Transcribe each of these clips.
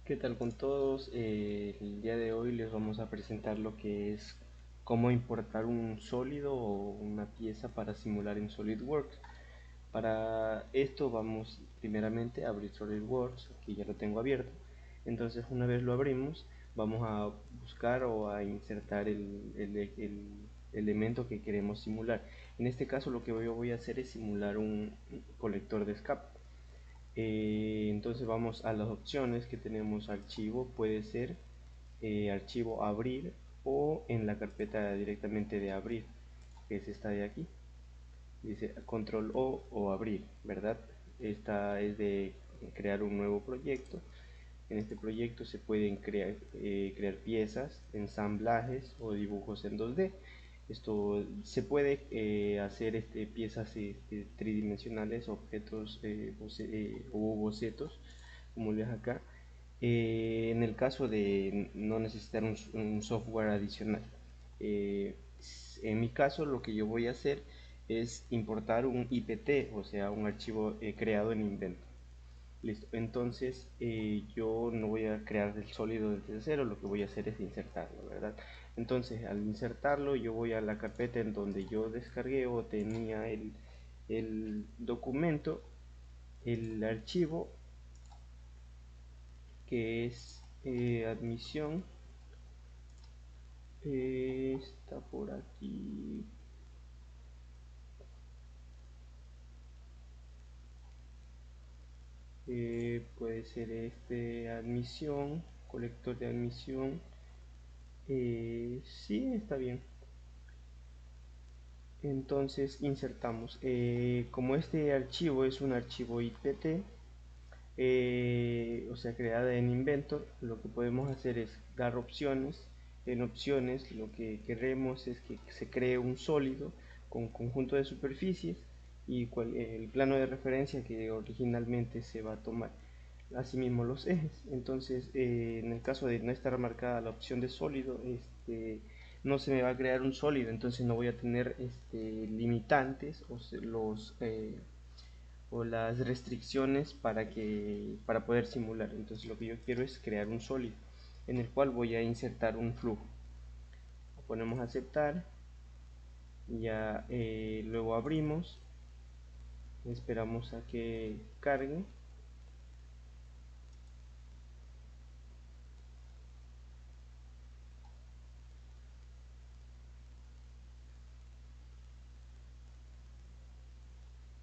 ¿Qué tal con todos? El día de hoy les vamos a presentar lo que es cómo importar un sólido o una pieza para simular en SolidWorks. Para esto vamos primeramente a abrir SolidWorks, que ya lo tengo abierto. Entonces una vez lo abrimos, vamos a buscar o a insertar el elemento que queremos simular. En este caso lo que yo voy a hacer es simular un colector de escape. Entonces vamos a las opciones que tenemos. Archivo, puede ser archivo abrir o en la carpeta directamente de abrir, que es esta de aquí. Dice control o abrir, ¿verdad? Esta es de crear un nuevo proyecto. En este proyecto se pueden crear piezas, ensamblajes o dibujos en 2D. Esto se puede hacer piezas tridimensionales, objetos o bocetos, como ves acá, en el caso de no necesitar un software adicional. Eh, en mi caso lo que yo voy a hacer es importar un IPT, o sea, un archivo creado en Inventor. Listo, entonces yo no voy a crear el sólido desde cero, lo que voy a hacer es insertarlo, ¿verdad? Entonces al insertarlo yo voy a la carpeta en donde yo descargué o tenía el documento, el archivo que es admisión, está por aquí. Puede ser admisión, colector de admisión. Sí, está bien. Entonces insertamos. Como este archivo es un archivo IPT, o sea, creada en Inventor, lo que podemos hacer es dar opciones. En opciones lo que queremos es que se cree un sólido con conjunto de superficies y el plano de referencia que originalmente se va a tomar. Asimismo los ejes. Entonces, en el caso de no estar marcada la opción de sólido, no se me va a crear un sólido, entonces no voy a tener limitantes o las restricciones para poder simular. Entonces lo que yo quiero es crear un sólido en el cual voy a insertar un flujo. Lo ponemos a aceptar, ya luego abrimos, esperamos a que cargue.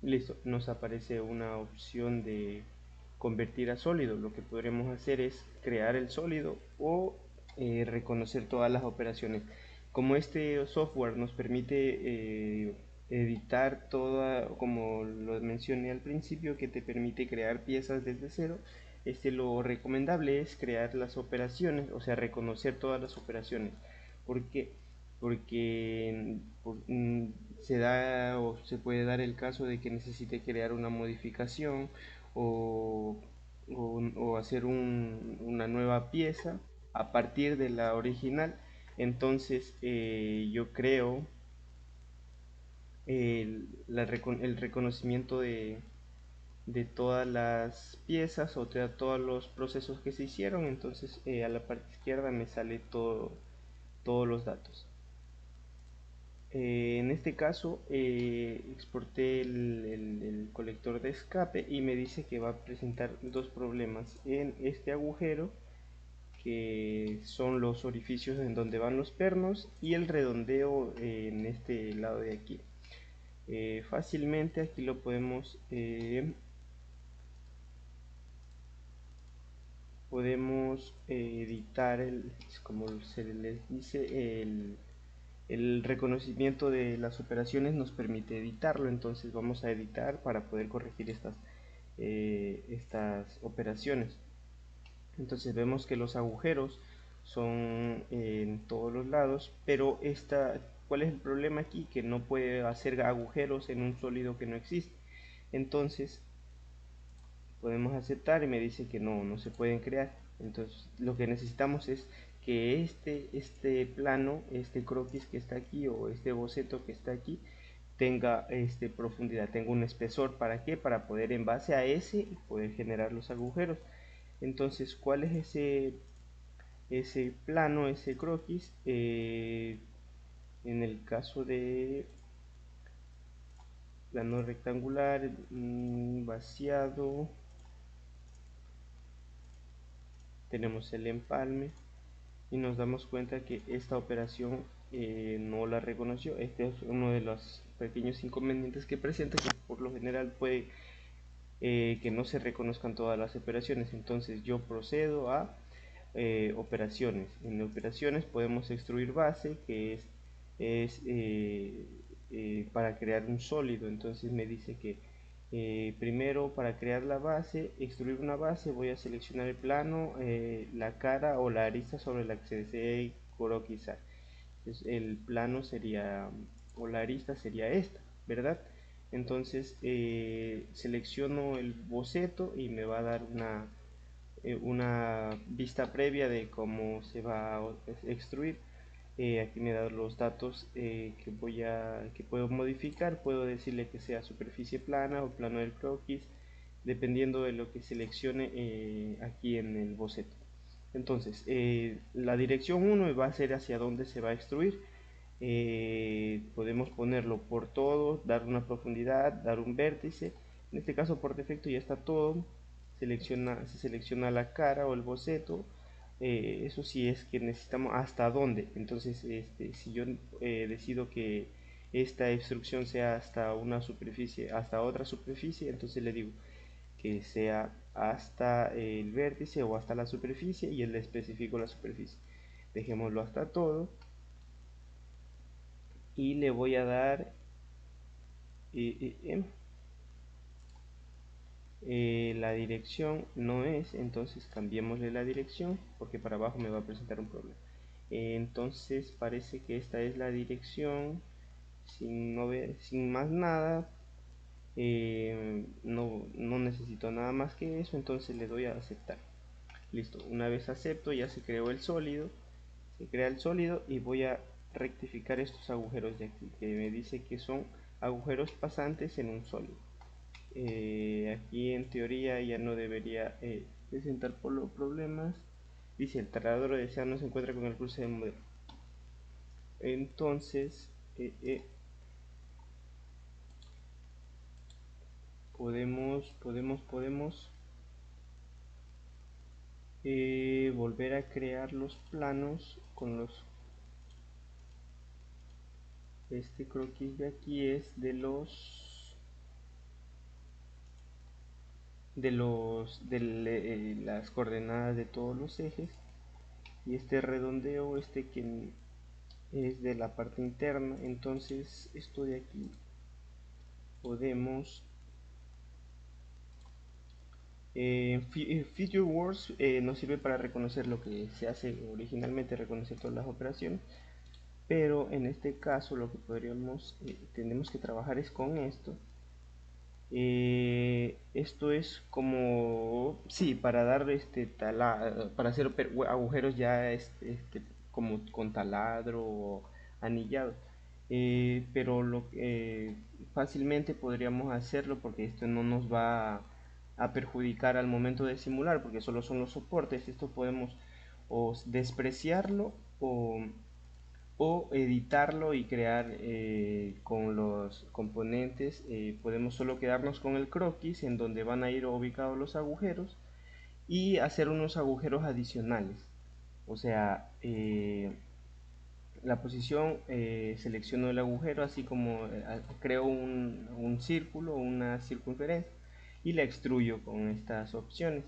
Listo, nos aparece una opción de convertir a sólido. Lo que podremos hacer es crear el sólido o reconocer todas las operaciones. Como este software nos permite editar toda, como lo mencioné al principio, que te permite crear piezas desde cero, lo recomendable es crear las operaciones, o sea, reconocer todas las operaciones. Porque porque se da o se puede dar el caso de que necesite crear una modificación o, o hacer una nueva pieza a partir de la original. Entonces yo creo el reconocimiento de todas las piezas o de todos los procesos que se hicieron. Entonces a la parte izquierda me sale todos los datos. En este caso exporté el colector de escape y me dice que va a presentar dos problemas en este agujero, que son los orificios en donde van los pernos, y el redondeo en este lado de aquí. Fácilmente aquí lo podemos editar como se les dice, el reconocimiento de las operaciones nos permite editarlo. Entonces vamos a editar para poder corregir estas operaciones. Entonces vemos que los agujeros son en todos los lados, pero ¿cuál es el problema aquí? Que no puede hacer agujeros en un sólido que no existe. Entonces podemos aceptar y me dice que no se pueden crear. Entonces lo que necesitamos es que este plano, este croquis que está aquí o este boceto que está aquí tenga profundidad, tenga un espesor. ¿Para qué? Para poder en base a ese poder generar los agujeros. Entonces, ¿cuál es ese plano, ese croquis? En el caso de plano rectangular, vaciado, tenemos el empalme y nos damos cuenta que esta operación no la reconoció. Este es uno de los pequeños inconvenientes que presenta, que por lo general puede que no se reconozcan todas las operaciones. Entonces yo procedo a operaciones. En operaciones podemos extruir base, que es para crear un sólido. Entonces me dice que primero, para crear la base, extruir una base, voy a seleccionar el plano, la cara o la arista sobre la que se desee croquisar. Entonces el plano sería, o la arista sería esta, ¿verdad? Entonces selecciono el boceto y me va a dar una vista previa de cómo se va a extruir. Aquí me da los datos que puedo modificar. Puedo decirle que sea superficie plana o plano del croquis, dependiendo de lo que seleccione aquí en el boceto. Entonces, la dirección 1 va a ser hacia dónde se va a extruir. Podemos ponerlo por todo, dar una profundidad, dar un vértice. En este caso, por defecto ya está todo. Se selecciona la cara o el boceto. Eso sí, es que necesitamos hasta dónde. Entonces, si yo decido que esta instrucción sea hasta una superficie, hasta otra superficie, entonces le digo que sea hasta el vértice o hasta la superficie, y le especifico la superficie. Dejémoslo hasta todo y le voy a dar la dirección no es, entonces cambiémosle la dirección, porque para abajo me va a presentar un problema. Entonces parece que esta es la dirección, sin más nada. No necesito nada más que eso, entonces le doy a aceptar. Listo, una vez acepto, ya se creó el sólido, se crea el sólido, y voy a rectificar estos agujeros de aquí, que me dice que son agujeros pasantes en un sólido. Aquí en teoría ya no debería presentar problemas. Dice: el taladro deseado no se encuentra con el cruce de modelo. Entonces podemos volver a crear los planos con este croquis de aquí es de las coordenadas de todos los ejes, y este redondeo, que es de la parte interna. Entonces esto de aquí podemos Feature Words nos sirve para reconocer lo que se hace originalmente, reconocer todas las operaciones, pero en este caso lo que tenemos que trabajar es con esto. Esto es como, sí, para dar para hacer agujeros ya como con taladro o anillado. Pero fácilmente podríamos hacerlo, porque esto no nos va a perjudicar al momento de simular, porque solo son los soportes. Esto podemos o despreciarlo o editarlo y crear con los componentes. Podemos solo quedarnos con el croquis, en donde van a ir ubicados los agujeros, y hacer unos agujeros adicionales. O sea, la posición, selecciono el agujero, así como creo un círculo o una circunferencia, y la extruyo con estas opciones,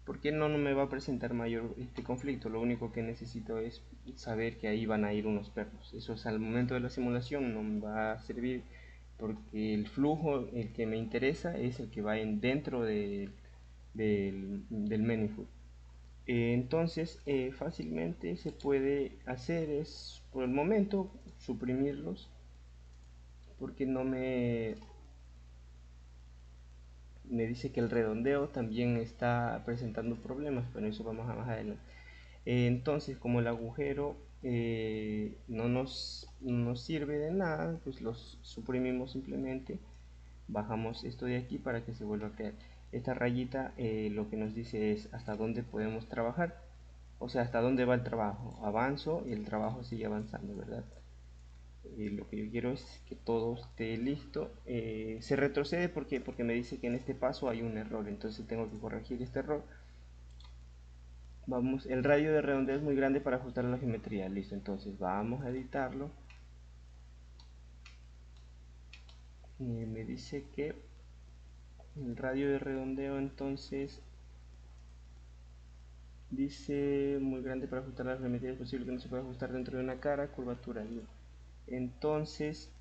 porque no me va a presentar mayor conflicto. Lo único que necesito es saber que ahí van a ir unos pernos. Eso es, al momento de la simulación no me va a servir, porque el flujo, el que me interesa, es el que va dentro del manifold. Entonces fácilmente se puede hacer es, por el momento, suprimirlos, porque no me dice que el redondeo también está presentando problemas, pero eso vamos a más adelante. Entonces, como el agujero no nos sirve de nada, pues los suprimimos simplemente. Bajamos esto de aquí para que se vuelva a crear. Esta rayita lo que nos dice es hasta dónde podemos trabajar, o sea, hasta dónde va el trabajo. Avanzo y el trabajo sigue avanzando, ¿verdad? Lo que yo quiero es que todo esté listo. Se retrocede porque me dice que en este paso hay un error, entonces tengo que corregir este error. Vamos, el radio de redondeo es muy grande para ajustar la geometría. Listo, entonces vamos a editarlo. Me dice que el radio de redondeo entonces dice muy grande para ajustar la geometría. Es posible que no se pueda ajustar dentro de una cara, curvatura. Entonces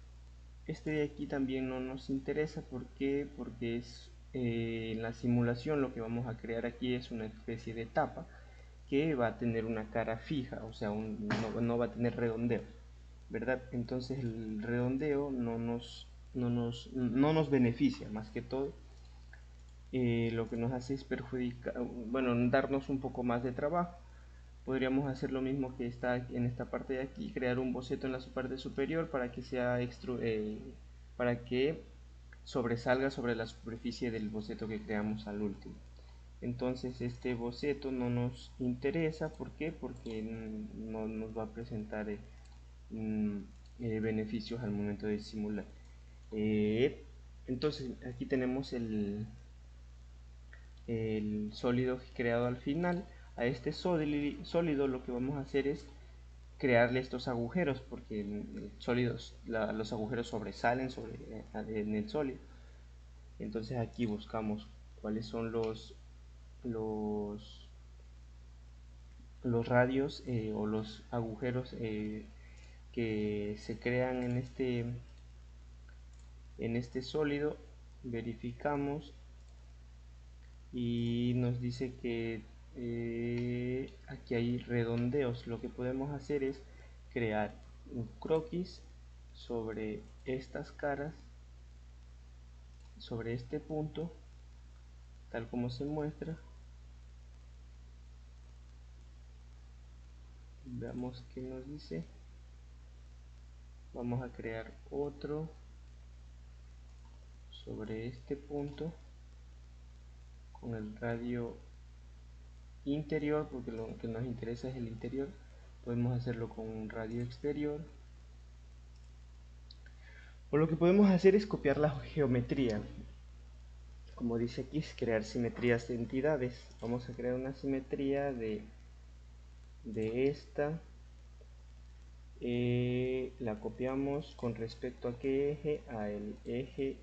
este de aquí también no nos interesa. ¿Por qué? Porque es en la simulación lo que vamos a crear aquí es una especie de tapa que va a tener una cara fija, o sea, no va a tener redondeo, ¿verdad? Entonces el redondeo no nos beneficia, más que todo. Lo que nos hace es perjudicar, bueno, darnos un poco más de trabajo. Podríamos hacer lo mismo que está en esta parte de aquí, crear un boceto en la parte superior para que sea para que sobresalga sobre la superficie del boceto que creamos al último. Entonces este boceto no nos interesa. ¿Por qué? Porque no nos va a presentar mm, beneficios al momento de simular. Eh, entonces aquí tenemos el sólido creado al final. A este sólido lo que vamos a hacer es crearle estos agujeros, porque los agujeros sobresalen en el sólido. Entonces aquí buscamos cuáles son los, los radios o los agujeros que se crean en este sólido. Verificamos y nos dice que aquí hay redondeos. Lo que podemos hacer es crear un croquis sobre estas caras, sobre este punto, tal como se muestra. Veamos qué nos dice. Vamos a crear otro sobre este punto con el radio interior, porque lo que nos interesa es el interior. Podemos hacerlo con un radio exterior, o lo que podemos hacer es copiar la geometría. Como dice aquí, es crear simetrías de entidades. Vamos a crear una simetría de esta. La copiamos con respecto a qué eje, a el eje,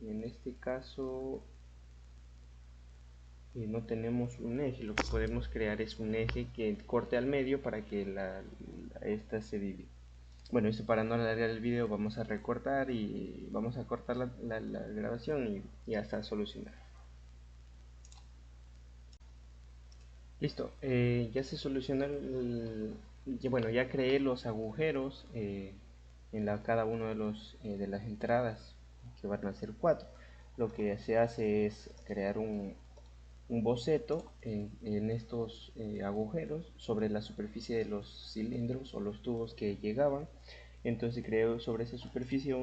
en este caso no tenemos un eje. Lo que podemos crear es un eje que corte al medio para que esta se divida. Bueno, eso para no alargar el video vamos a recortar y vamos a cortar la grabación y ya está solucionado. Listo, ya se solucionó bueno, ya creé los agujeros en cada uno de las entradas, que van a ser 4. Lo que se hace es crear un boceto en estos agujeros sobre la superficie de los cilindros o los tubos que llegaban. Entonces creo sobre esa superficie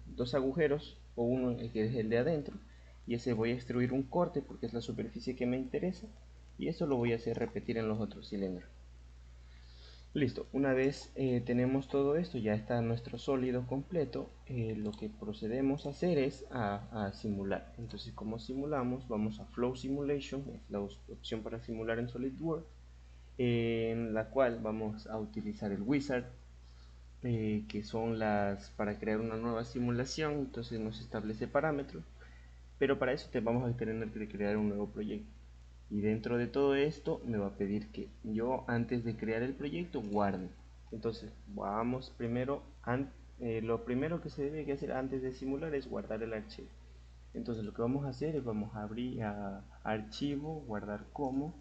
dos agujeros, o uno que es el de adentro, y ese voy a extruir un corte porque es la superficie que me interesa, y eso lo voy a hacer repetir en los otros cilindros. Listo, una vez tenemos todo esto, ya está nuestro sólido completo. Lo que procedemos a hacer es a simular. Entonces, como simulamos, vamos a Flow Simulation, es la opción para simular en SolidWorks, en la cual vamos a utilizar el Wizard, que son para crear una nueva simulación. Entonces nos establece parámetros, pero para eso vamos a tener que crear un nuevo proyecto. Y dentro de todo esto me va a pedir que yo, antes de crear el proyecto, guarde. Entonces vamos primero, lo primero que se debe hacer antes de simular es guardar el archivo. Entonces lo que vamos a hacer es vamos a abrir archivo, guardar como.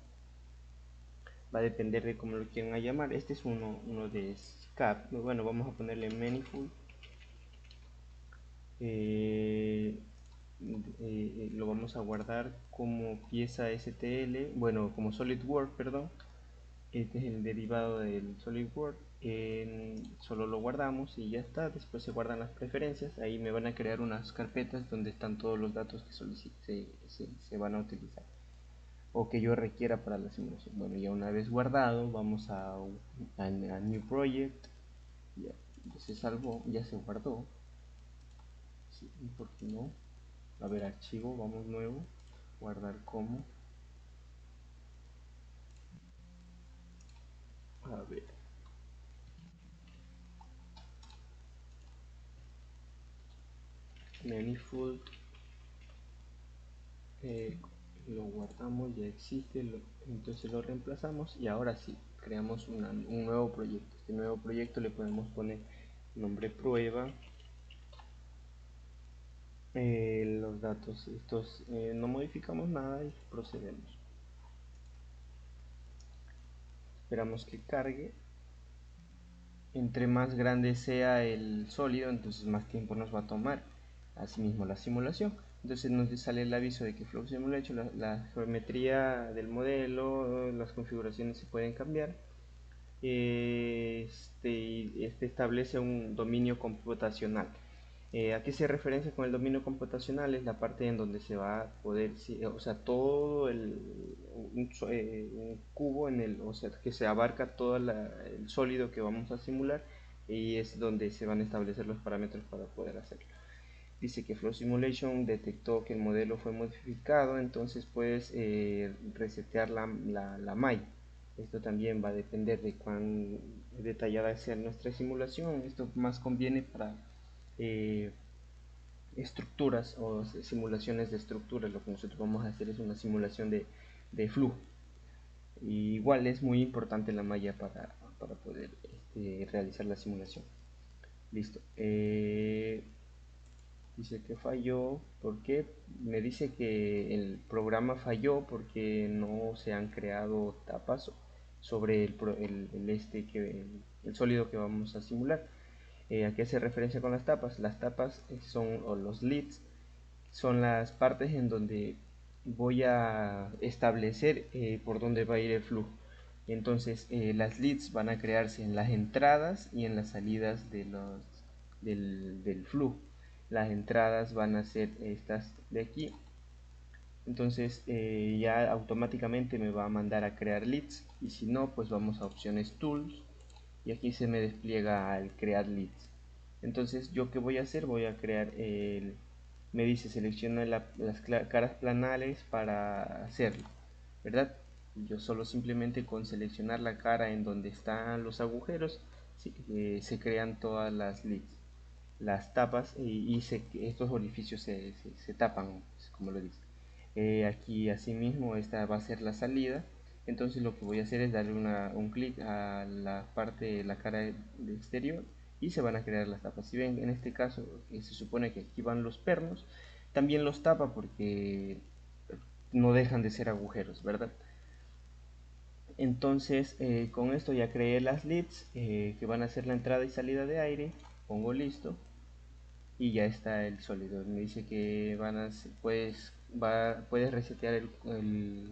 Va a depender de cómo lo quieran llamar. Este es uno de SCAP. Bueno, vamos a ponerle Manifold. Lo vamos a guardar como pieza STL, bueno, como SolidWorks, perdón. Este es el derivado del SolidWorks. Solo lo guardamos y ya está. Después se guardan las preferencias. Ahí me van a crear unas carpetas donde están todos los datos que se van a utilizar o que yo requiera para la simulación. Bueno, ya una vez guardado, vamos a New Project. Ya se salvó, ya se guardó. Sí, ¿por qué no? A ver, archivo, vamos nuevo. Guardar como. A ver, Manifold. eh, lo guardamos, ya existe, entonces lo reemplazamos y ahora sí, creamos un nuevo proyecto. Este nuevo proyecto le podemos poner nombre prueba, los datos, estos no modificamos nada y procedemos. Esperamos que cargue. Entre más grande sea el sólido, entonces más tiempo nos va a tomar. Asimismo la simulación. Entonces nos sale el aviso de que Flow Simulation, la geometría del modelo, las configuraciones se pueden cambiar. Este establece un dominio computacional. ¿A qué se referencia con el dominio computacional? Es la parte en donde se va a poder, o sea, todo un cubo o sea, que se abarca todo el sólido que vamos a simular y es donde se van a establecer los parámetros para poder hacerlo. Dice que Flow Simulation detectó que el modelo fue modificado, entonces puedes resetear la malla. Esto también va a depender de cuán detallada sea nuestra simulación. Esto más conviene para eh, estructuras o simulaciones de estructuras. Lo que nosotros vamos a hacer es una simulación de flujo. Y igual es muy importante la malla para poder realizar la simulación. Listo. Dice que falló. ¿Por qué? Me dice que el programa falló porque no se han creado tapas sobre el sólido que vamos a simular. ¿A qué hace referencia con las tapas? Las tapas o los leads, son las partes en donde voy a establecer por dónde va a ir el flujo. Entonces las leads van a crearse en las entradas y en las salidas del flujo. Las entradas van a ser estas de aquí. Entonces ya automáticamente me va a mandar a crear leads, y si no, pues vamos a opciones tools y aquí se me despliega el crear leads. Entonces yo qué voy a hacer, voy a crear me dice selecciona las caras planales para hacerlo, ¿verdad? Yo solo simplemente con seleccionar la cara en donde están los agujeros se crean todas las leads, las tapas, estos orificios se tapan, pues, como lo dice. Aquí asimismo esta va a ser la salida. Entonces lo que voy a hacer es darle un clic a la parte de la cara de exterior y se van a crear las tapas. Si ven, en este caso se supone que aquí van los pernos, también los tapa porque no dejan de ser agujeros, ¿verdad? Entonces con esto ya creé las leads que van a ser la entrada y salida de aire. Pongo listo y ya está el sólido. Me dice que puedes resetear el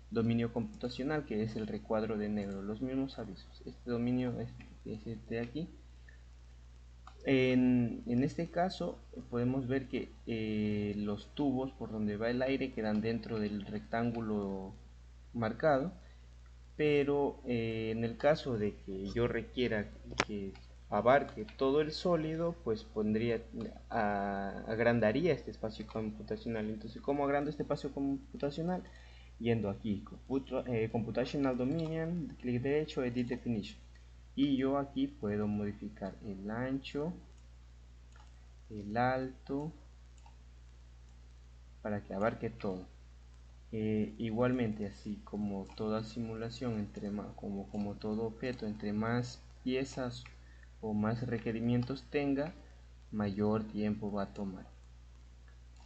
dominio computacional, que es el recuadro de negro, los mismos avisos. Este dominio es este de aquí. En este caso podemos ver que los tubos por donde va el aire quedan dentro del rectángulo marcado, pero en el caso de que yo requiera que abarque todo el sólido, pues agrandaría este espacio computacional. Entonces, ¿cómo agrando este espacio computacional? Yendo aquí, Computational Dominion, clic derecho, Edit Definition. Y yo aquí puedo modificar el ancho, el alto, para que abarque todo. Igualmente, así como toda simulación, como todo objeto, entre más piezas o más requerimientos tenga, mayor tiempo va a tomar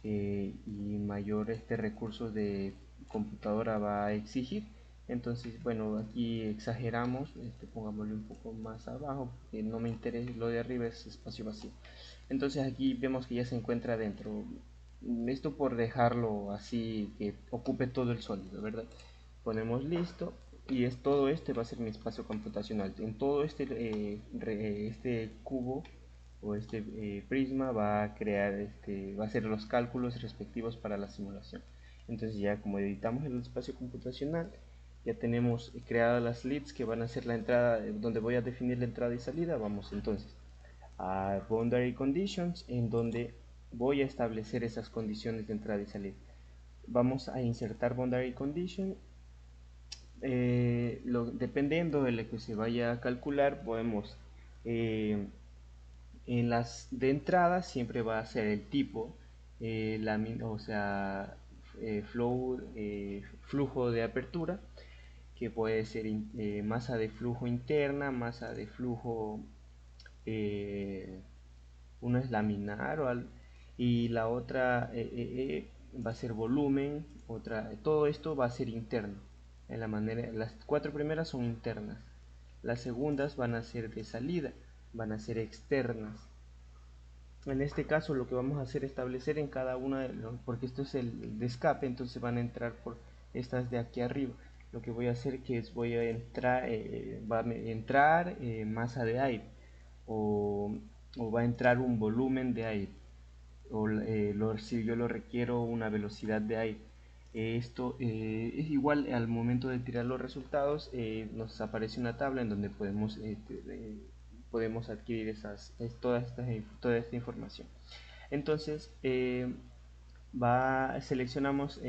y mayor recursos de computadora va a exigir. Entonces, bueno, aquí exageramos, pongámosle un poco más abajo porque no me interesa, lo de arriba es espacio vacío. Entonces aquí vemos que ya se encuentra dentro. Esto por dejarlo así que ocupe todo el sólido, ¿verdad? Ponemos listo y es todo este va a ser mi espacio computacional. En todo este cubo o este prisma va a crear, va a hacer los cálculos respectivos para la simulación. Entonces ya como editamos el espacio computacional, ya tenemos creadas las leads que van a ser la entrada, donde voy a definir la entrada y salida. Vamos entonces a Boundary Conditions, en donde voy a establecer esas condiciones de entrada y salida. Vamos a insertar Boundary Condition. Dependiendo de lo que se vaya a calcular, podemos en las de entrada siempre va a ser el tipo, o sea, flujo de apertura, que puede ser masa de flujo interna, masa de flujo, eh, uno es laminar y la otra va a ser volumen, todo esto va a ser interno. Las cuatro primeras son internas, las segundas van a ser de salida, van a ser externas. En este caso lo que vamos a hacer es establecer en cada una de los, porque esto es el de escape, entonces van a entrar por estas de aquí arriba. Lo que voy a hacer que es voy a entrar, va a entrar masa de aire o, o va a entrar un volumen de aire o si yo lo requiero una velocidad de aire. Esto es igual al momento de tirar los resultados, nos aparece una tabla en donde podemos adquirir toda esta información. Entonces seleccionamos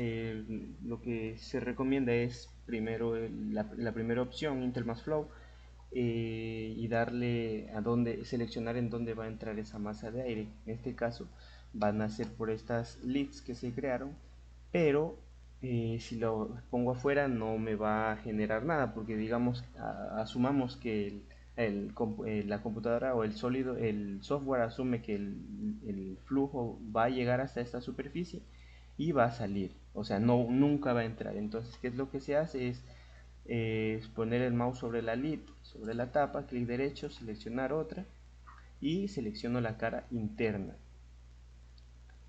lo que se recomienda es primero la primera opción, Intel Flow, y darle a dónde, seleccionar en dónde va a entrar esa masa de aire. En este caso van a ser por estas leads que se crearon, pero si lo pongo afuera no me va a generar nada, porque digamos, asumamos que la computadora o el software asume que el flujo va a llegar hasta esta superficie y va a salir, o sea, nunca va a entrar. Entonces, ¿qué es lo que se hace? Es poner el mouse sobre la lid, sobre la tapa, clic derecho, seleccionar otra y selecciono la cara interna.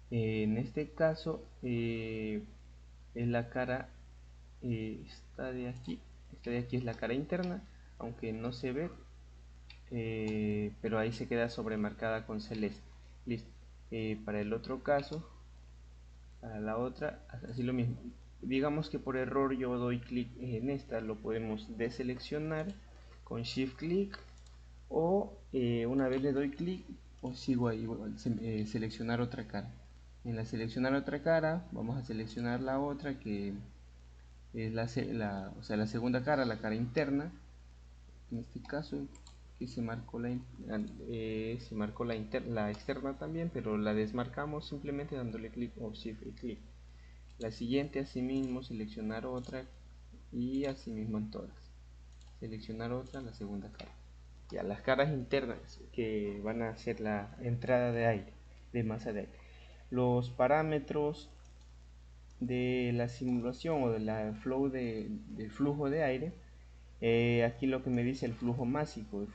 En este caso es la cara, esta de aquí es la cara interna, aunque no se ve, pero ahí se queda sobremarcada con celeste. Listo. Para el otro caso, para la otra, así lo mismo. Digamos que por error yo doy clic en esta, lo podemos deseleccionar con shift clic, o una vez le doy clic o sigo ahí, seleccionar otra cara. En la seleccionar otra cara vamos a seleccionar la otra, que es o sea, la segunda cara, la cara interna. En este caso que se marcó la externa también, pero la desmarcamos simplemente dándole clic o shift y clic. La siguiente asimismo seleccionar otra, y asimismo en todas seleccionar otra, la segunda cara. Ya las caras internas que van a ser la entrada de aire, de masa de aire. Los parámetros de la simulación o de la del flujo de aire, aquí lo que me dice el flujo másico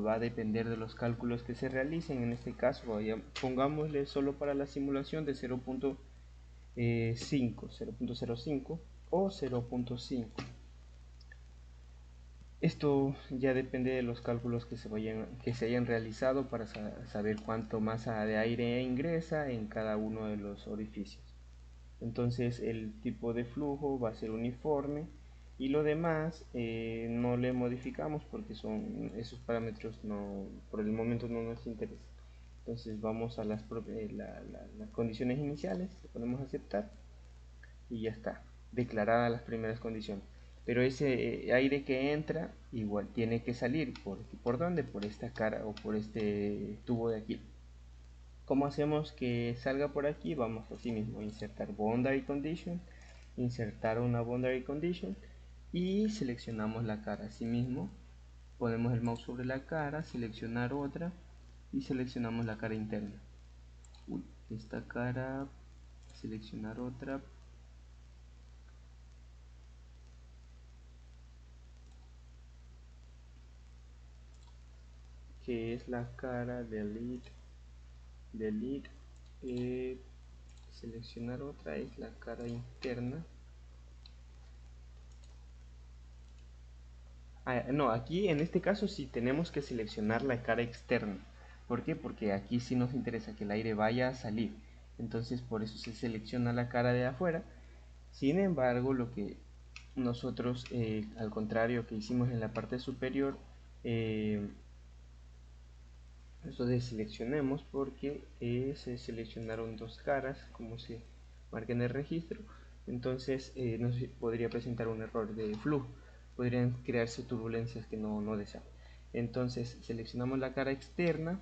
va a depender de los cálculos que se realicen. En este caso pongámosle solo para la simulación de 0.05 o 0.5. Esto ya depende de los cálculos que se hayan realizado para saber cuánto masa de aire ingresa en cada uno de los orificios. Entonces el tipo de flujo va a ser uniforme y lo demás no le modificamos porque esos parámetros por el momento no nos interesan. Entonces vamos a las condiciones iniciales, le ponemos aceptar y ya está, declaradas las primeras condiciones. Pero ese aire que entra igual tiene que salir. ¿Por dónde? Por esta cara o por este tubo de aquí. ¿Cómo hacemos que salga por aquí? Vamos así mismo a insertar boundary condition, insertar una boundary condition y seleccionamos la cara. Asimismo ponemos el mouse sobre la cara, seleccionar otra y seleccionamos la cara interna. Esta cara, seleccionar otra, que es la cara delete, seleccionar otra, es la cara interna, No, aquí en este caso sí tenemos que seleccionar la cara externa. ¿Por qué? Porque aquí sí nos interesa que el aire vaya a salir. Entonces por eso se selecciona la cara de afuera. Sin embargo, lo que nosotros, al contrario que hicimos en la parte superior, eh, entonces seleccionemos porque se seleccionaron dos caras, como se marca en el registro. Entonces nos podría presentar un error de flujo, podrían crearse turbulencias que no deseamos. Entonces seleccionamos la cara externa,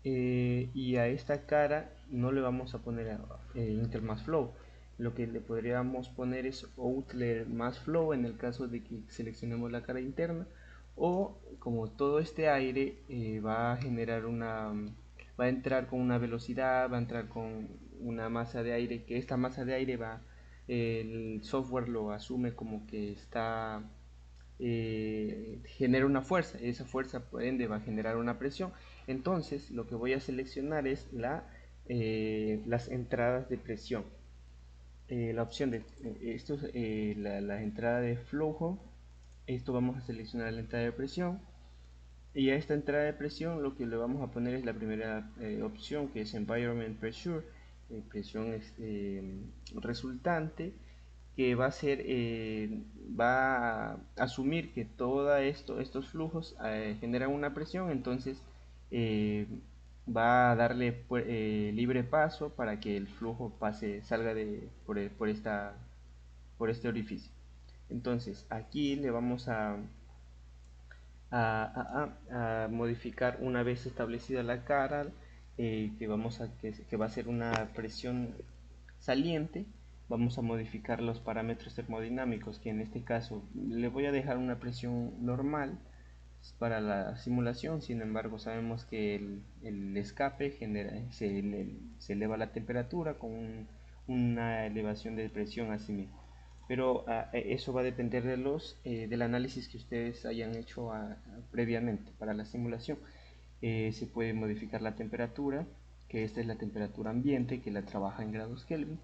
y a esta cara no le vamos a poner inter más flow. Lo que le podríamos poner es outlier más flow en el caso de que seleccionemos la cara interna, o como todo este aire va a generar va a entrar con una velocidad, va a entrar con una masa de aire, que esta masa de aire el software lo asume como que genera una fuerza, esa fuerza por ende va a generar una presión. Entonces lo que voy a seleccionar es las entradas de presión. La opción de esto es la entrada de flujo. Esto vamos a seleccionar la entrada de presión, y a esta entrada de presión lo que le vamos a poner es la primera opción, que es Environment Pressure, presión resultante, que va a asumir que todos estos flujos generan una presión. Entonces eh, va a darle libre paso para que el flujo salga por este orificio. Entonces aquí le vamos a modificar, una vez establecida la cara, que va a ser una presión saliente. Vamos a modificar los parámetros termodinámicos, que en este caso le voy a dejar una presión normal para la simulación. Sin embargo, sabemos que el escape se eleva la temperatura con una elevación de presión a sí mismo. Pero eso va a depender del análisis que ustedes hayan hecho previamente para la simulación. Se puede modificar la temperatura, que esta es la temperatura ambiente, que la trabaja en grados Kelvin,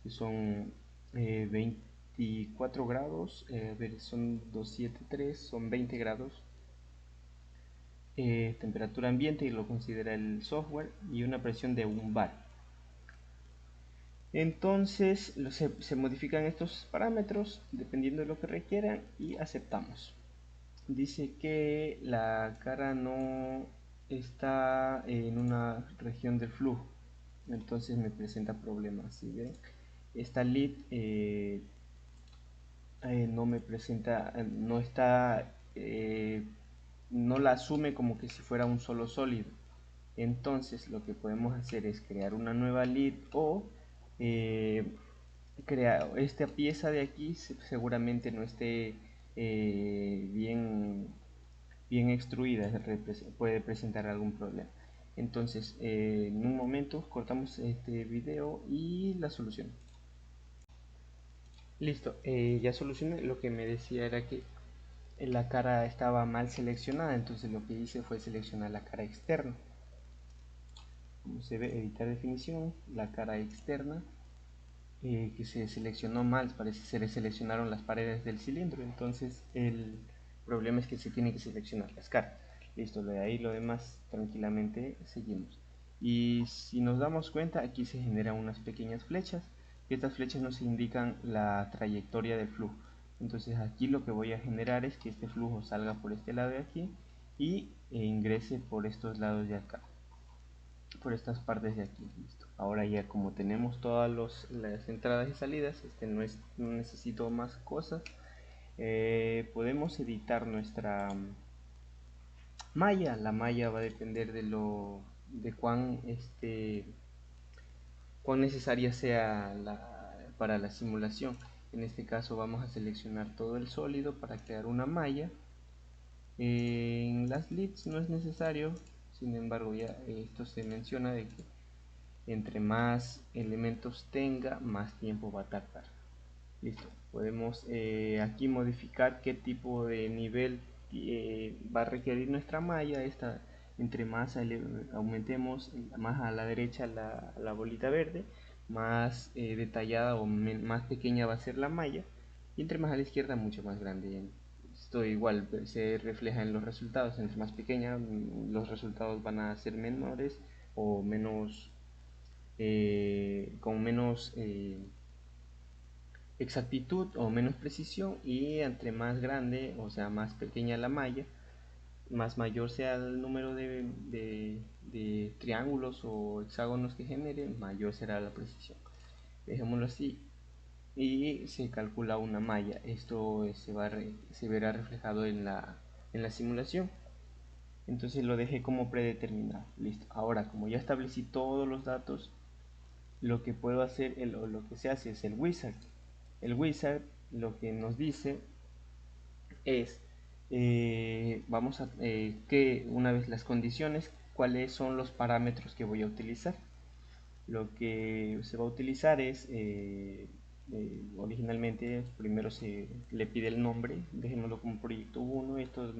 que son 24 grados, son 273, son 20 grados. Temperatura ambiente, y lo considera el software, y una presión de 1 bar. Entonces se modifican estos parámetros dependiendo de lo que requieran y aceptamos. Dice que la cara no está en una región del flujo, entonces me presenta problemas. Si ven, esta lead no me presenta, no está, no la asume como que si fuera un solo sólido. Entonces lo que podemos hacer es crear una nueva lead, o eh, crear esta pieza de aquí. Seguramente no esté bien extruida, puede presentar algún problema. Entonces en un momento cortamos este video y la solución. Listo, ya solucioné. Lo que me decía era que la cara estaba mal seleccionada, entonces lo que hice fue seleccionar la cara externa. Como se ve, editar definición, la cara externa, que se seleccionó mal, parece que se le seleccionaron las paredes del cilindro. Entonces el problema es que se tiene que seleccionar las caras. Listo, de ahí lo demás tranquilamente seguimos. Y si nos damos cuenta, aquí se generan unas pequeñas flechas, y estas flechas nos indican la trayectoria del flujo. Entonces aquí lo que voy a generar es que este flujo salga por este lado de aquí y ingrese por estos lados de acá, por estas partes de aquí. Listo. Ahora ya como tenemos todas las entradas y salidas, no necesito más cosas. Podemos editar nuestra malla. La malla va a depender de cuán necesaria sea para la simulación. En este caso vamos a seleccionar todo el sólido para crear una malla. En las leads no es necesario, sin embargo ya esto se menciona de que entre más elementos tenga, más tiempo va a tardar. Listo, podemos aquí modificar qué tipo de nivel va a requerir nuestra malla. Entre más aumentemos, más a la derecha la bolita verde, más detallada o más pequeña va a ser la malla, y entre más a la izquierda, mucho más grande. esto igual se refleja en los resultados. Entre más pequeña, los resultados van a ser menores o menos, con menos exactitud o menos precisión, y entre más grande, o sea, más pequeña la malla, más mayor sea el número de triángulos o hexágonos que genere, mayor será la precisión. Dejémoslo así y se calcula una malla. Esto se verá reflejado en la simulación. Entonces lo dejé como predeterminado. Listo. Ahora, como ya establecí todos los datos, lo que puedo hacer, lo que se hace es el wizard. El wizard lo que nos dice es, que una vez las condiciones, cuáles son los parámetros que voy a utilizar. Lo que se va a utilizar es, originalmente primero se le pide el nombre, dejémoslo como proyecto 1, estos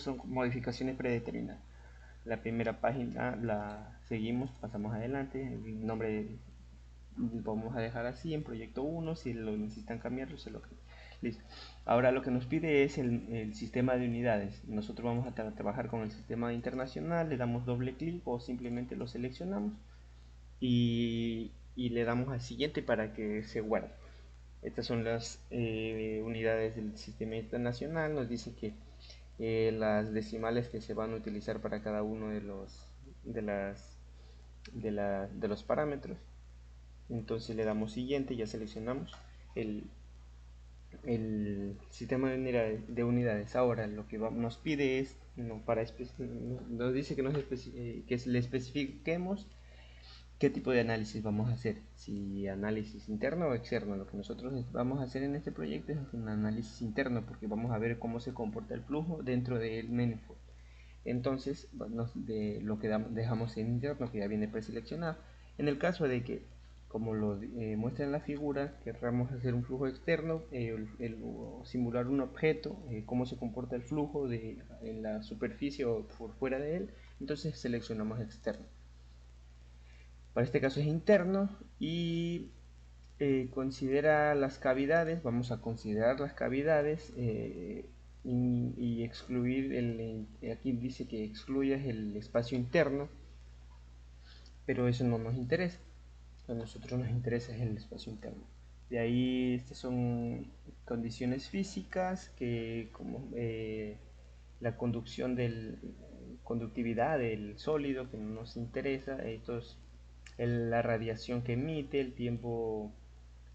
son modificaciones predeterminadas. La primera página la seguimos, pasamos adelante, el nombre vamos a dejar así en proyecto 1, si lo necesitan cambiarlo se lo cambian. Listo. Ahora lo que nos pide es el sistema de unidades. Nosotros vamos a trabajar con el sistema internacional, le damos doble clic o simplemente lo seleccionamos y le damos al siguiente para que se guarde. Estas son las unidades del sistema internacional. Nos dice que las decimales que se van a utilizar para cada uno de los parámetros. Entonces le damos siguiente, ya seleccionamos el, el sistema de unidades. Ahora lo que nos pide es, nos dice que, que le especifiquemos qué tipo de análisis vamos a hacer, si análisis interno o externo. Lo que nosotros vamos a hacer en este proyecto es un análisis interno, porque vamos a ver cómo se comporta el flujo dentro del manifold. Entonces lo que dejamos en interno, que ya viene preseleccionado. En el caso de que, como lo muestra en la figura, querramos hacer un flujo externo, o simular un objeto, cómo se comporta el flujo en la superficie o por fuera de él, entonces seleccionamos externo. Para este caso es interno y considera las cavidades. Vamos a considerar las cavidades y excluir aquí dice que excluyas el espacio interno, pero eso no nos interesa. A nosotros nos interesa es el espacio interno. De ahí estas son condiciones físicas que, como la conductividad del sólido, que no nos interesa. Estos, la radiación que emite, el tiempo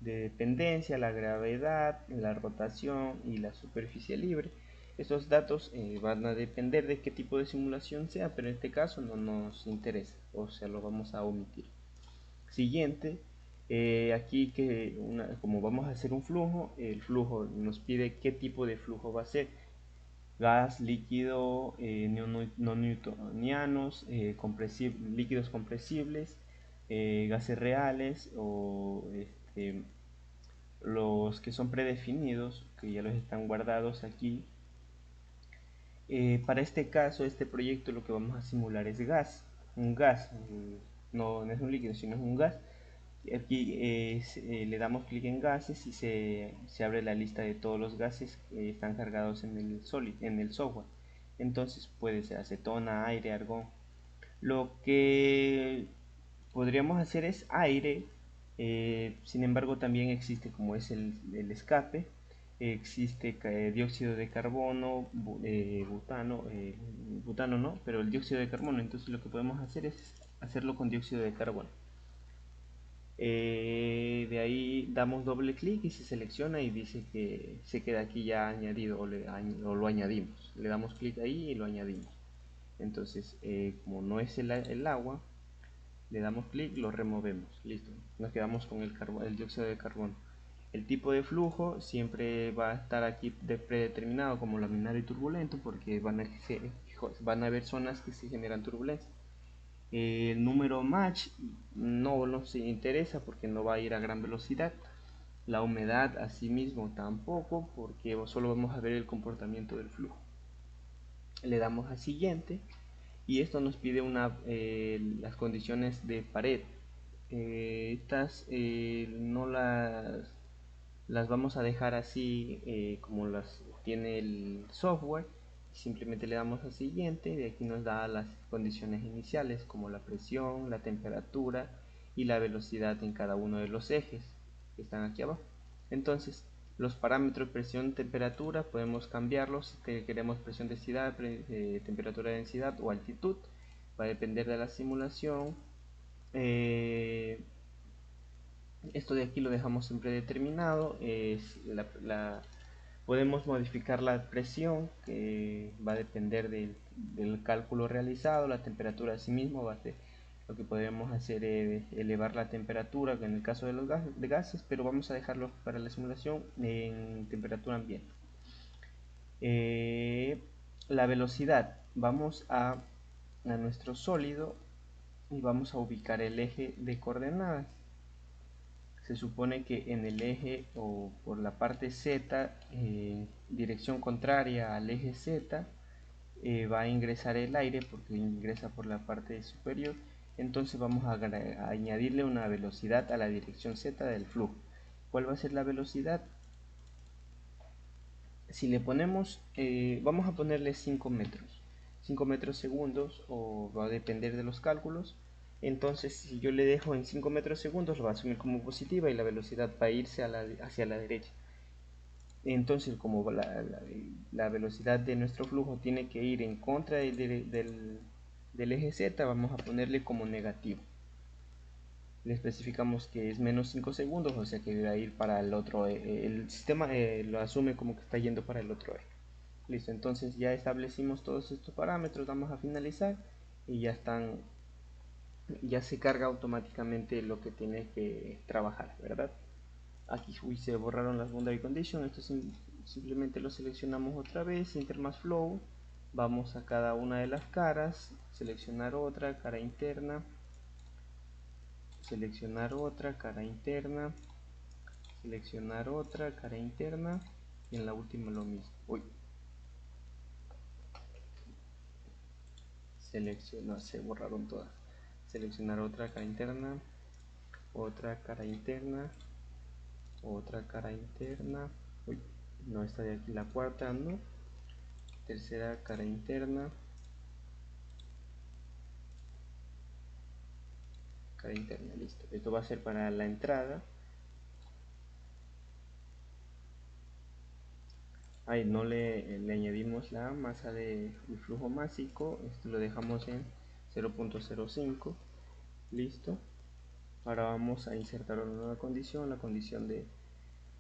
de dependencia, la gravedad, la rotación y la superficie libre. Estos datos van a depender de qué tipo de simulación sea, pero en este caso no nos interesa, o sea, lo vamos a omitir. Siguiente, aquí como vamos a hacer un flujo, el flujo nos pide qué tipo de flujo va a ser: gas, líquido, no newtonianos, líquidos compresibles, gases reales o los que son predefinidos, que ya los están guardados aquí. Para este caso, este proyecto, lo que vamos a simular es un gas, no es un líquido, sino es un gas. Aquí le damos clic en gases y se abre la lista de todos los gases que están cargados en el software. Entonces puede ser acetona, aire, argón. Lo que podríamos hacer es aire, sin embargo también existe, como es el escape, existe dióxido de carbono, butano no, pero el dióxido de carbono. Entonces lo que podemos hacer es hacerlo con dióxido de carbono. De ahí damos doble clic y se selecciona y dice que se queda aquí ya añadido, o lo añadimos. Le damos clic ahí y lo añadimos. Entonces, como no es el agua, le damos clic, lo removemos, listo, nos quedamos con el dióxido de carbono. El tipo de flujo siempre va a estar aquí predeterminado como laminar y turbulento, porque van a haber zonas que se generan turbulencia. El número match no nos interesa porque no va a ir a gran velocidad. La humedad asimismo tampoco, porque solo vamos a ver el comportamiento del flujo. Le damos a siguiente y esto nos pide las condiciones de pared. Estas no las vamos a dejar así como las tiene el software. Simplemente le damos a siguiente, de aquí nos da las condiciones iniciales como la presión, la temperatura y la velocidad en cada uno de los ejes que están aquí abajo. Entonces los parámetros presión, temperatura podemos cambiarlos si queremos presión, densidad, temperatura, densidad o altitud. Va a depender de la simulación. Esto de aquí lo dejamos siempre determinado. Podemos modificar la presión, que va a depender del cálculo realizado. La temperatura asimismo va a ser, lo que podemos hacer es elevar la temperatura en el caso de los gases, pero vamos a dejarlo para la simulación en temperatura ambiente. La velocidad, vamos a nuestro sólido y vamos a ubicar el eje de coordenadas. Se supone que en el eje o por la parte Z, dirección contraria al eje Z, va a ingresar el aire porque ingresa por la parte superior. Entonces vamos a añadirle una velocidad a la dirección Z del flujo. ¿Cuál va a ser la velocidad? Si le ponemos, vamos a ponerle 5 metros. 5 metros segundos, o va a depender de los cálculos. Entonces si yo le dejo en 5 metros segundos, lo va a asumir como positiva y la velocidad va a irse hacia la derecha. Entonces como la velocidad de nuestro flujo tiene que ir en contra del eje Z, vamos a ponerle como negativo. Le especificamos que es menos 5 segundos, o sea que va a ir para el otro, el sistema lo asume como que está yendo para el otro eje. Listo, entonces ya establecimos todos estos parámetros, vamos a finalizar y ya se carga automáticamente lo que tiene que trabajar, ¿verdad? Aquí se borraron las boundary conditions. Esto simplemente lo seleccionamos otra vez, Intermass Flow, vamos a cada una de las caras, seleccionar otra cara interna, seleccionar otra cara interna, seleccionar otra cara interna y en la última lo mismo. Se borraron todas. Seleccionar otra cara interna, otra cara interna, otra cara interna. No, está de aquí la cuarta, no. Tercera cara interna, cara interna, listo. Esto va a ser para la entrada. Ahí no le añadimos la masa de flujo másico. Esto lo dejamos en 0.05. Listo. Ahora vamos a insertar una nueva condición, la condición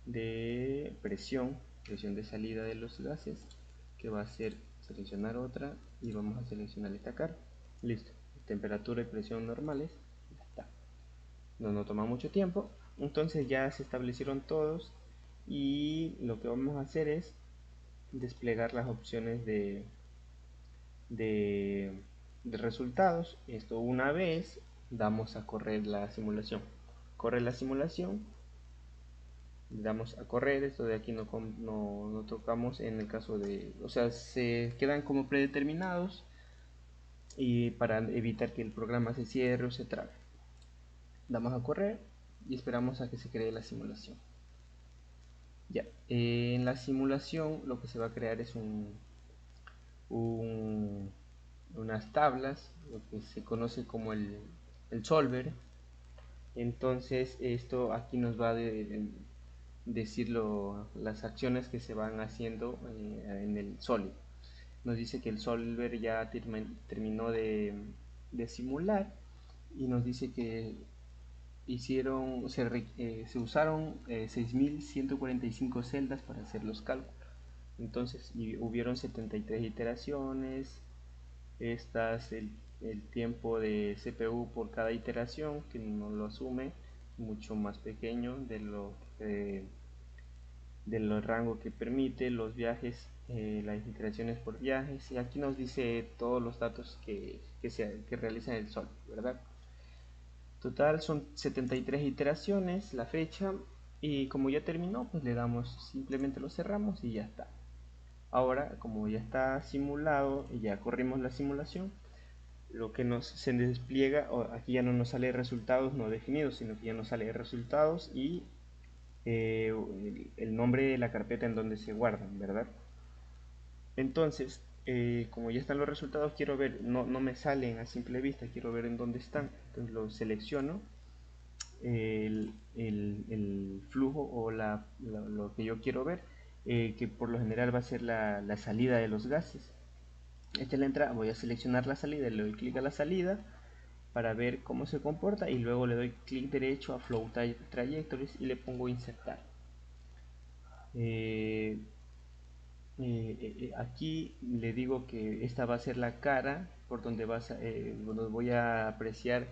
de presión de salida de los gases, que va a ser seleccionar otra y vamos a seleccionar esta cara. Listo. Temperatura y presión normales. Ya está. No toma mucho tiempo. Entonces ya se establecieron todos y lo que vamos a hacer es desplegar las opciones de resultados. Esto una vez damos a correr la simulación. Corre la simulación, le damos a correr. Esto de aquí no tocamos en el caso de, o sea, se quedan como predeterminados y para evitar que el programa se cierre o se trabe. Damos a correr y esperamos a que se cree la simulación. Ya, en la simulación lo que se va a crear es unas tablas, lo que se conoce como el solver. Entonces esto aquí nos va a decir las acciones que se van haciendo en el sólido. Nos dice que el solver ya terminó de simular y nos dice que se usaron 6145 celdas para hacer los cálculos. Entonces hubieron 73 iteraciones. Estas, el tiempo de CPU por cada iteración, que no lo asume, mucho más pequeño de los rangos que permite, los viajes, las iteraciones por viajes, y aquí nos dice todos los datos que realiza el sol, ¿verdad? Total son 73 iteraciones, la fecha, y como ya terminó, pues le damos, simplemente lo cerramos y ya está. Ahora, como ya está simulado y ya corrimos la simulación, lo que se despliega, aquí ya no nos sale resultados no definidos, sino que ya nos sale resultados y el nombre de la carpeta en donde se guardan, ¿verdad? Entonces, como ya están los resultados, quiero ver, no me salen a simple vista, quiero ver en dónde están. Entonces lo selecciono, el flujo o lo que yo quiero ver, que por lo general va a ser la salida de los gases. Esta es la entrada, voy a seleccionar la salida, le doy clic a la salida para ver cómo se comporta y luego le doy clic derecho a Flow Trajectories y le pongo insertar. Eh, Aquí le digo que esta va a ser la cara por donde donde voy a apreciar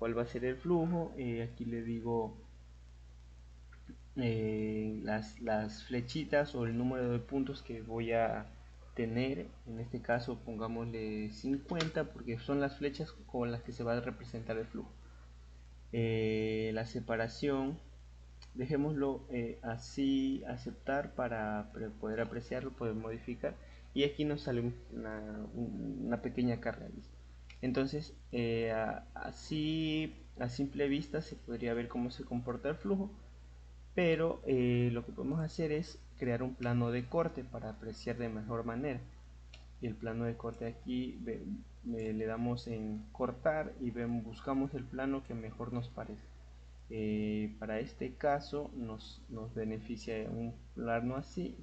cuál va a ser el flujo. Aquí le digo las flechitas o el número de puntos que voy a tener. En este caso pongámosle 50 porque son las flechas con las que se va a representar el flujo. La separación, dejémoslo así, aceptar para poder apreciarlo, poder modificar. Y aquí nos sale una pequeña carga. Entonces, así a simple vista se podría ver cómo se comporta el flujo, pero lo que podemos hacer es crear un plano de corte para apreciar de mejor manera. Y el plano de corte aquí le damos en cortar y buscamos el plano que mejor nos parece. Para este caso nos beneficia un plano así.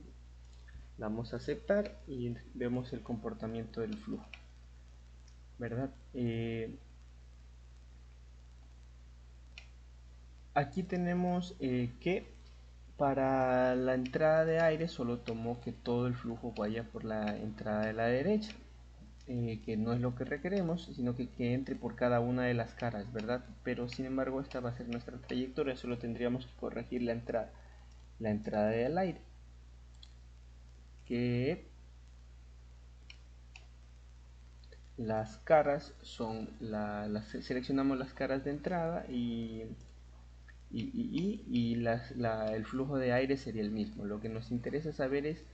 Damos a aceptar y vemos el comportamiento del flujo, ¿verdad? Aquí tenemos que para la entrada de aire solo tomó que todo el flujo vaya por la entrada de la derecha, que no es lo que requeremos, sino que entre por cada una de las caras, ¿verdad? Pero sin embargo esta va a ser nuestra trayectoria, solo tendríamos que corregir la entrada del aire, que las caras son, seleccionamos las caras de entrada el flujo de aire sería el mismo. Lo que nos interesa saber es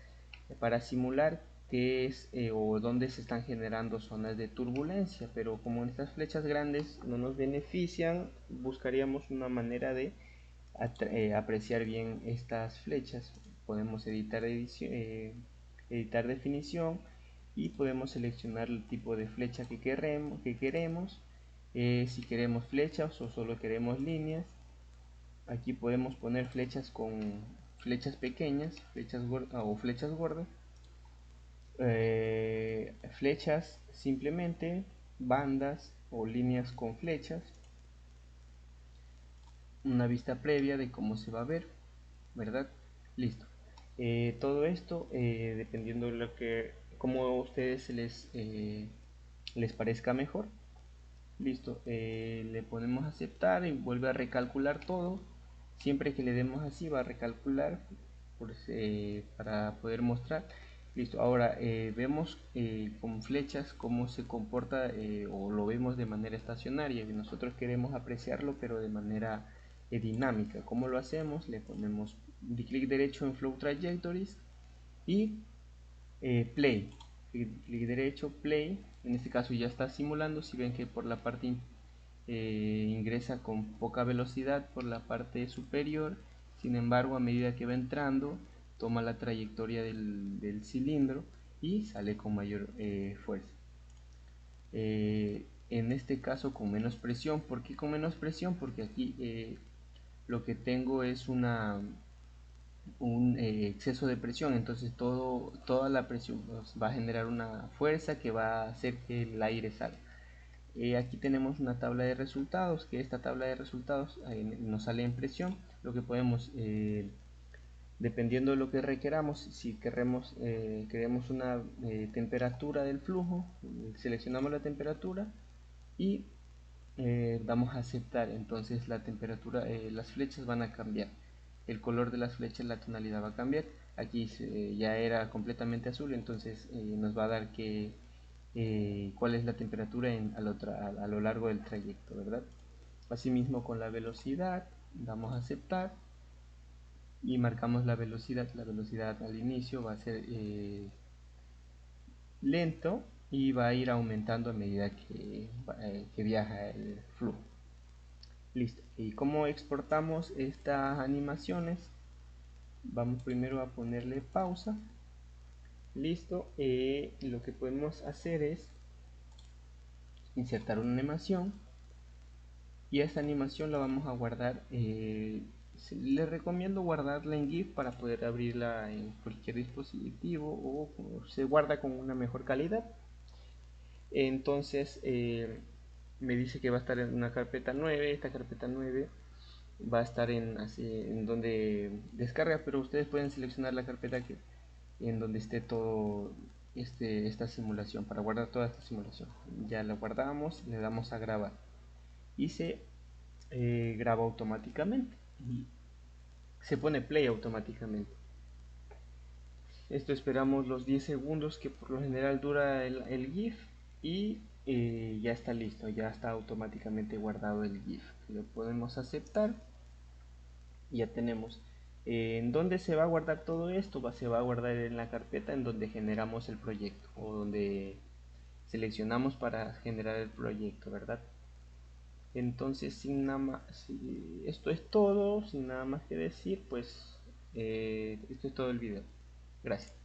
para simular qué es o dónde se están generando zonas de turbulencia, pero como estas flechas grandes no nos benefician, buscaríamos una manera de apreciar bien estas flechas. Podemos editar definición y podemos seleccionar el tipo de flecha que queremos, si queremos flechas o solo queremos líneas. Aquí podemos poner flechas con flechas pequeñas, flechas gordas o flechas gordas, flechas simplemente, bandas o líneas con flechas, una vista previa de cómo se va a ver, ¿verdad? Listo. Todo esto dependiendo de lo que, como a ustedes les parezca mejor. Listo, le ponemos aceptar y vuelve a recalcular todo. Siempre que le demos así va a recalcular para poder mostrar. Listo, ahora vemos con flechas cómo se comporta o lo vemos de manera estacionaria. Nosotros queremos apreciarlo pero de manera dinámica. ¿Cómo lo hacemos? Le ponemos clic derecho en Flow Trajectories y play, clic derecho, play. En este caso ya está simulando. Si ven que por la parte ingresa con poca velocidad por la parte superior, sin embargo a medida que va entrando toma la trayectoria del cilindro y sale con mayor fuerza. En este caso con menos presión. ¿Por qué con menos presión? Porque aquí lo que tengo es un exceso de presión, entonces toda la presión va a generar una fuerza que va a hacer que el aire salga. Aquí tenemos una tabla de resultados, que esta tabla de resultados nos sale en presión. Lo que podemos, dependiendo de lo que requeramos, si queremos una temperatura del flujo, seleccionamos la temperatura y damos a aceptar. Entonces la temperatura, las flechas van a cambiar, el color de las flechas, la tonalidad va a cambiar. Aquí ya era completamente azul, entonces nos va a dar cuál es la temperatura a lo largo del trayecto, ¿verdad? Asimismo con la velocidad, damos a aceptar y marcamos la velocidad. La velocidad al inicio va a ser lento y va a ir aumentando a medida que viaja el flujo. Listo. ¿Y cómo exportamos estas animaciones? Vamos primero a ponerle pausa Listo, lo que podemos hacer es insertar una animación y esta animación la vamos a guardar. Les recomiendo guardarla en GIF para poder abrirla en cualquier dispositivo o se guarda con una mejor calidad. Entonces me dice que va a estar en una carpeta 9. Esta carpeta 9 va a estar en donde descarga, pero ustedes pueden seleccionar la carpeta en donde esté todo esta simulación, para guardar toda esta simulación. Ya la guardamos, le damos a grabar y se graba automáticamente y se pone play automáticamente. Esto esperamos los 10 segundos que por lo general dura el GIF y ya está listo, ya está automáticamente guardado el GIF. Lo podemos aceptar y ya tenemos. ¿En dónde se va a guardar todo esto? Se va a guardar en la carpeta en donde generamos el proyecto o donde seleccionamos para generar el proyecto, ¿verdad? Entonces, sin nada más, si esto es todo, sin nada más que decir, pues esto es todo el video. Gracias.